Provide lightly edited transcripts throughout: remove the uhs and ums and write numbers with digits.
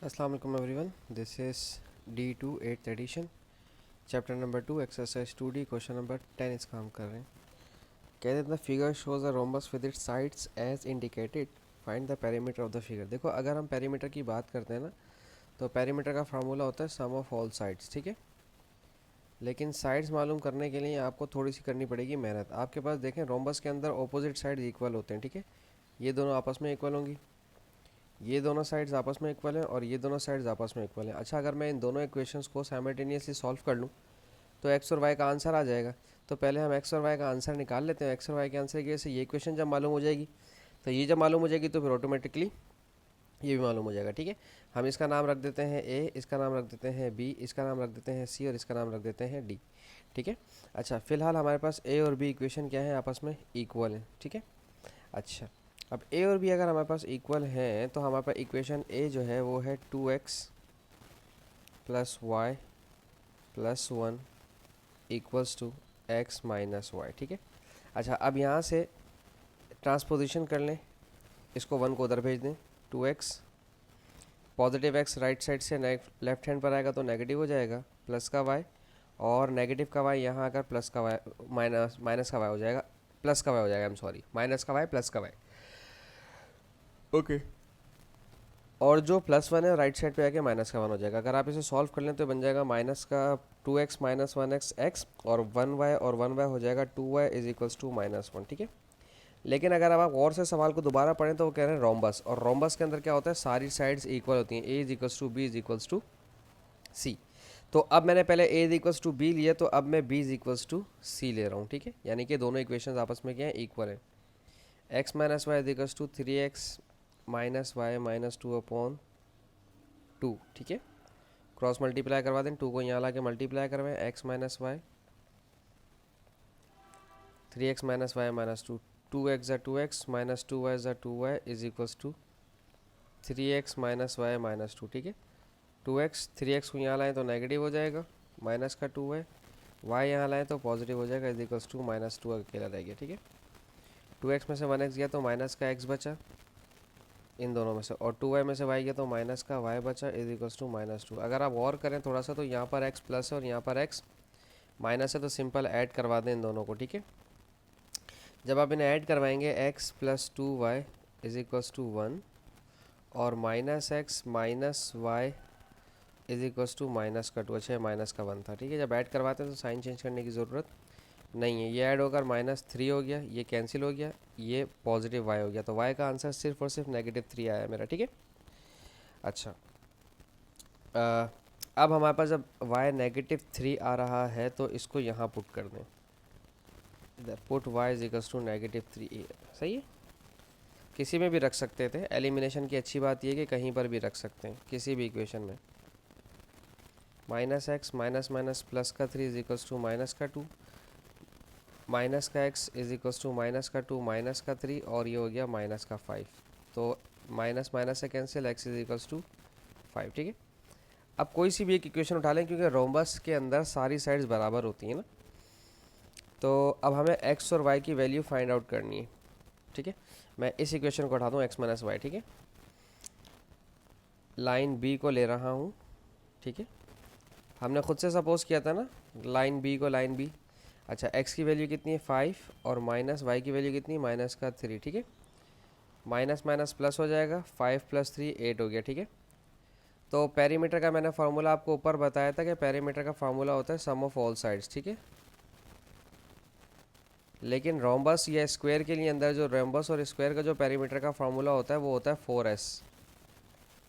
अस्सलाम वालेकुम everyone, this is D2 8th edition, chapter number 2, exercise 2D, question number 10 इसका हम कर रहे हैं। कहते हैं the figure shows a rhombus with its sides as indicated, find the perimeter of the figure. देखो, अगर हम पेरीमीटर की बात करते हैं ना, तो पेरीमीटर का फार्मूला होता है सम ऑफ ऑल साइड्स, ठीक है। लेकिन साइड्स मालूम करने के लिए आपको थोड़ी सी करनी पड़ेगी मेहनत। आपके पास देखें, रोम्बस के अंदर ऑपोजिट साइड इक्वल होते हैं, ठीक है। ये दोनों आपस में इक्वल होंगी, ये दोनों साइड्स आपस में इक्वल हैं और ये दोनों साइड्स आपस में इक्वल हैं। अच्छा, अगर मैं इन दोनों इक्वेशंस को साइमल्टेनियसली सॉल्व कर लूँ तो एक्स और वाई का आंसर आ जाएगा। तो पहले हम एक्स और वाई का आंसर निकाल लेते हैं। एक्स और वाई के आंसर की वजह से ये इक्वेशन जब मालूम हो जाएगी, तो ये जब मालूम हो जाएगी तो फिर ऑटोमेटिकली ये भी मालूम हो जाएगा, ठीक है। हम इसका नाम रख देते हैं ए, इसका नाम रख देते हैं बी, इसका नाम रख देते हैं सी और इसका नाम रख देते हैं डी, ठीक है। अच्छा, फिलहाल हमारे पास ए और बी इक्वेशन क्या है, आपस में इक्वल है, ठीक है। अच्छा, अब ए और बी अगर हमारे पास इक्वल हैं तो हमारे पास इक्वेशन ए जो है वो है 2x plus y plus 1 equals to x minus y, ठीक है। अच्छा, अब यहाँ से ट्रांसपोजिशन कर लें, इसको 1 को उधर भेज दें। 2x positive x right side से लेफ्ट हैंड पर आएगा तो नेगेटिव हो जाएगा, प्लस का y, और नेगेटिव का y यहाँ आकर प्लस का y, माइनस का y हो जाएगा, प्लस का y हो जाएगा, आई एम सॉरी, माइनस का y प्लस का y, ओके। और जो प्लस वन है राइट साइड पे आके माइनस का वन हो जाएगा। अगर आप इसे सॉल्व कर लें तो बन जाएगा माइनस का 2x माइनस 1x x और 1y, और 1y हो जाएगा 2y is equals to minus 1, ठीक है। लेकिन अगर अब आप और से सवाल को दोबारा पढ़ें तो वो कह रहे हैं रोम्बस, और रोम्बस के अंदर क्या होता है, सारी साइड्स इक्वल होती हैं, A is equals to B is equals to C. तो अब मैंने पहले A is equals to B लिया, तो अब मैं B is equals to C ले रहा हूँ, ठीक है। यानी कि दोनों इक्वेशन आपस में क्या है, इक्वल है। X minus y is equals to 3x minus y minus 2 upon 2, ठीक है। क्रॉस मल्टीप्लाई करवा दें, 2 को यहाँ ला के मल्टीप्लाई करवाएं, x minus y 3x minus y minus 2, 2x ज़ा 2x माइनस 2y ज़ा 2y is equals to 3x minus y minus 2, ठीक है। 2x 3x को यहाँ लाएँ तो नेगेटिव हो जाएगा, माइनस का 2y, y यहाँ लाएँ तो पॉजिटिव हो जाएगा, इज इक्वल्स टू माइनस 2 अकेला रह गया, ठीक है। 2x में से 1x गया तो माइनस का x बचा इन दोनों में से, और 2y में से y गया तो माइनस का y बचा, इज इक्वल्स टू माइनस 2। अगर आप और करें थोड़ा सा तो यहाँ पर x प्लस है और यहाँ पर x माइनस है, तो सिंपल ऐड करवा दें इन दोनों को, ठीक है। जब आप इन्हें ऐड करवाएंगे, x plus 2y is equals to 1 और minus x minus y is equals to minus का 2, अच्छा माइनस का 1 था, ठीक है। जब ऐड करवाते हैं तो साइन चेंज करने की ज़रूरत नहीं है, ये ऐड होकर -3 हो गया, ये कैंसिल हो गया, ये पॉजिटिव y हो गया, तो y का आंसर सिर्फ और सिर्फ -3 आया मेरा, ठीक है। अच्छा, अब हमारे पास जब y -3 आ रहा है तो इसको यहाँ पुट कर दें, इधर put y is equals to -3, सही है। किसी में भी रख सकते थे, एलिमिनेशन की अच्छी बात यह कि कहीं पर भी रख सकते हैं, किसी भी इक्वेशन में। Minus x minus minus plus का 3 इज इक्वल्स टू माइनस का 2, माइनस का x is equals to minus का 2 माइनस का 3, और ये हो गया माइनस का 5, तो माइनस माइनस से cancel, x is equals to 5, ठीक है। अब कोई सी भी एक इक्वेशन उठा लें, क्योंकि रोम्बस के अंदर सारी साइड्स बराबर होती हैं ना, तो अब हमें x और y की वैल्यू फाइंड आउट करनी है, ठीक है। मैं इस इक्वेशन को उठा दूँ, x माइनस वाई, ठीक है। लाइन b को ले रहा हूँ, ठीक है। हमने खुद से सपोज किया था ना, लाइन b को लाइन b। अच्छा, x की वैल्यू कितनी है 5 और माइनस y की वैल्यू कितनी है माइनस का 3, ठीक है। माइनस माइनस प्लस हो जाएगा, 5 प्लस 3 8 हो गया, ठीक है। तो पेरीमीटर का मैंने फार्मूला आपको ऊपर बताया था कि पेरीमीटर का फार्मूला होता है सम ऑफ ऑल साइड्स, ठीक है। लेकिन रोम्बस या स्क्वायर के लिए अंदर जो रोम्बस और स्क्वायर का जो पेरीमीटर का फार्मूला होता है वो होता है 4s,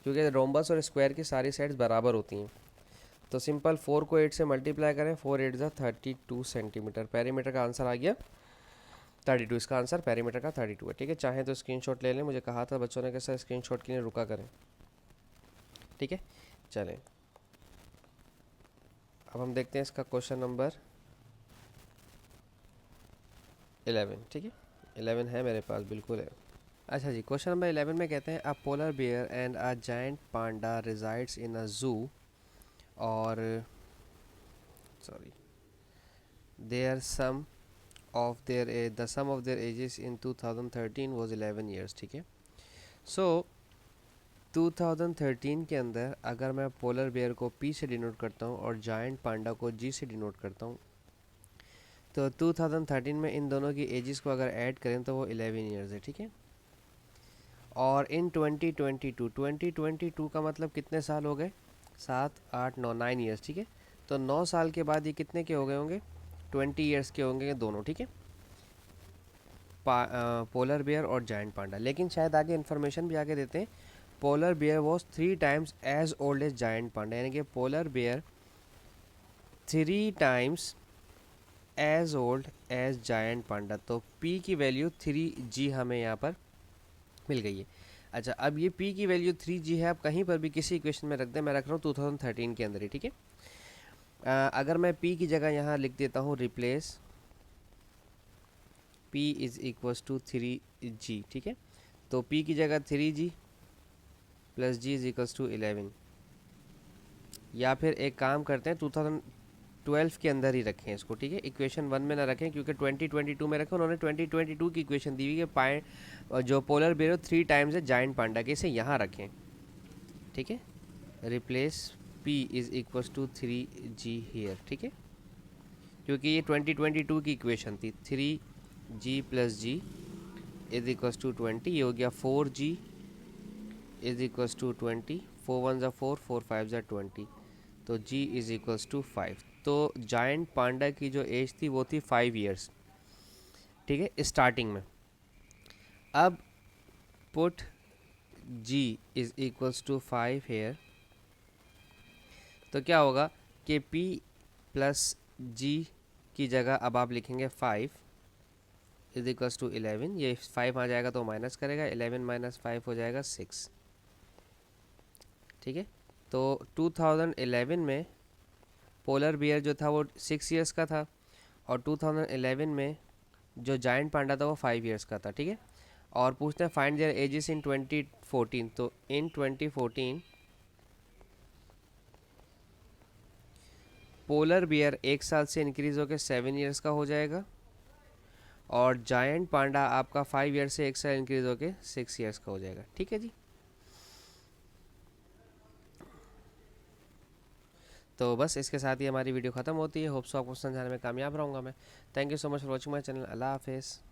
क्योंकि रोम्बस और स्क्वायर की सारी साइड्स बराबर होती हैं। तो सिंपल 4 को 8 से मल्टीप्लाई करें, 4 8 ज़ा 32 सेंटीमीटर, पेरीमीटर का आंसर आ गया 32। इसका आंसर पेरीमीटर का 32 है, ठीक है। चाहें तो स्क्रीनशॉट ले लें, मुझे कहा था बच्चों ने कैसा स्क्रीनशॉट के लिए रुका करें, ठीक है। चलें, अब हम देखते हैं इसका क्वेश्चन नंबर 11, ठीक है। 11 है मेरे पास, बिल्कुल है। अच्छा जी, क्वेश्चन नंबर 11 में कहते हैं a polar bear and a giant panda resides in a zoo, और sorry, their sum of their age, the sum of their ages in 2013 was 11 years, ठीक है। सो 2013 के अंदर अगर मैं पोलर बेयर को P से डिनोट करता हूँ और जायंट पांडा को G से डिनोट करता हूँ, तो 2013 में इन दोनों की एजेस को अगर ऐड करें तो वो 11 ईयर्स है, ठीक है। और इन 2022 का मतलब कितने साल हो गए, 7 8 9 9 ईयर्स, ठीक है। तो 9 साल के बाद ये कितने के हो गए होंगे, 20 ईयर्स के होंगे दोनों, ठीक है, पोलर बियर और जायंट पांडा। लेकिन शायद आगे इन्फॉर्मेशन भी आगे देते हैं, polar bear was 3 times as old as giant panda, यानी कि polar bear 3 times as old as giant panda. तो P की वैल्यू 3G हमें यहाँ पर मिल गई है। अच्छा, अब ये P की वैल्यू 3G है, आप कहीं पर भी किसी इक्वेशन में रख दें, मैं रख रहा हूँ 2013 के अंदर ही, ठीक है। अगर मैं P की जगह यहाँ लिख देता हूँ replace P is equals to 3G, ठीक है। तो P की जगह 3G plus G is equals to 11, या फिर एक काम करते हैं 2012 के अंदर ही रखें इसको, ठीक है। इक्वेशन 1 में ना रखें, क्योंकि 2022 में रखें, उन्होंने 2022 की इक्वेशन दी हुई है, पाए जो पोलर बेयर 3 टाइम्स है जायंट पांडा के, इसे यहाँ रखें, ठीक है। Replace P is equals to 3G here, ठीक है, क्योंकि ये 2022 की इक्वेशन थी। 3G plus G is equals to 20, ये हो गया 4G इज इक्वल्स टू 20, 4 1 ज़ा 4, 4 5 ज़ा 20, तो G इज इक्वल्स टू 5। तो जायंट पांडा की जो एज थी वो थी 5 ईयर्स, ठीक है, स्टार्टिंग में। अब put G is equals to 5 here, तो क्या होगा कि P प्लस G की जगह अब आप लिखेंगे 5 इज इक्वल्स टू 11, ये 5 आ जाएगा तो माइनस करेगा, 11 माइनस 5 हो जाएगा 6, ठीक है। तो 2011 में पोलर बियर जो था वो 6 ईयर्स का था, और 2011 में जो जायंट पांडा था वो 5 ईयर्स का था, ठीक है। और पूछते हैं फाइंड देयर एजेस इन 2014, तो इन 2014 पोलर बियर 1 साल से इंक्रीज होकर 7 ईयर्स का हो जाएगा, और जायंट पांडा आपका 5 ईयर्स से 1 साल इंक्रीज होकर 6 ईयर्स का हो जाएगा, ठीक है जी। तो बस इसके साथ ही हमारी वीडियो ख़त्म होती है। होप सो आपको समझाने में कामयाब रहूँगा मैं। Thank you so much for watching my channel. अल्लाह हाफिज़।